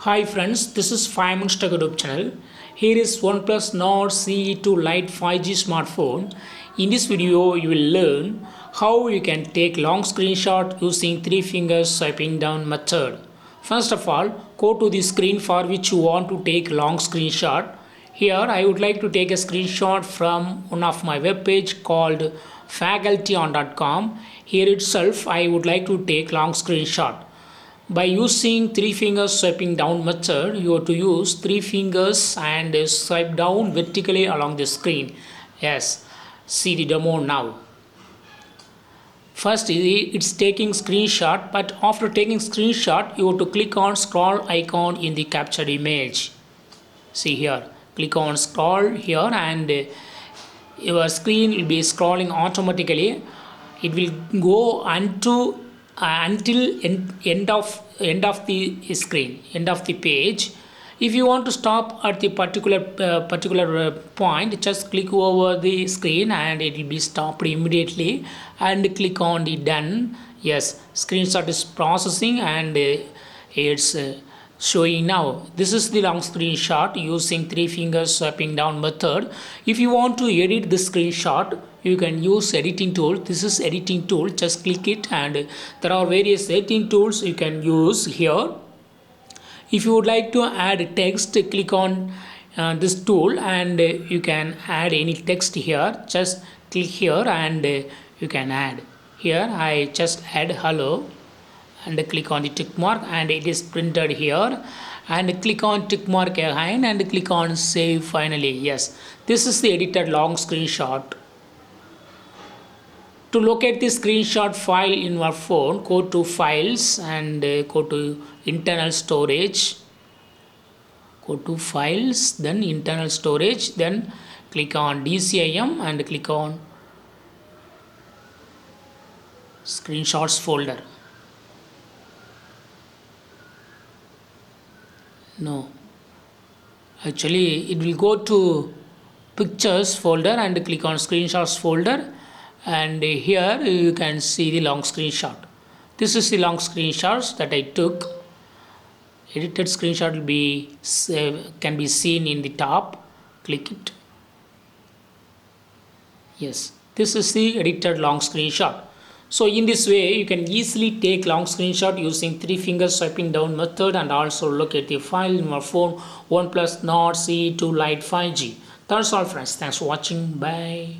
Hi friends, this is 5 Minutes Tech YouTube channel. Here is Oneplus Nord CE2 Lite 5G smartphone. In this video, you will learn how you can take long screenshot using 3 fingers swiping down method. First of all, go to the screen for which you want to take long screenshot. Here, I would like to take a screenshot from one of my web page called facultyon.com. Here itself, I would like to take long screenshot. By using 3 fingers swiping down method, you have to use 3 fingers and swipe down vertically along the screen. Yes, see the demo now. First, it's taking screenshot, but after taking screenshot, you have to click on scroll icon in the captured image. See here, click on scroll here and your screen will be scrolling automatically. It will go until end of the screen, end of the page. If you want to stop at the particular point, just click over the screen and it will be stopped immediately and click on the done. Yes, screenshot is processing and it's showing now. This is the long screenshot using 3 fingers swiping down method. If you want to edit the screenshot, you can use editing tool. This is editing tool, just click it and there are various editing tools you can use here. If you would like to add text, click on this tool and you can add any text here. Just click here and you can add. Here I just add hello and click on the tick mark and it is printed here, and click on tick mark again and click on save finally. Yes, this is the edited long screenshot. To locate the screenshot file in your phone, go to files and go to internal storage. Go to files, then internal storage, then click on DCIM and click on screenshots folder. No, actually it will go to pictures folder and click on screenshots folder, and here you can see the long screenshot. This is the long screenshots that I took. Edited screenshot will be can be seen in the top. Click it. Yes, this is the edited long screenshot. So in this way, you can easily take long screenshot using 3 fingers swiping down method and also locate the file in your phone. Oneplus Nord CE2 Lite 5G. That's all friends. Thanks for watching. Bye.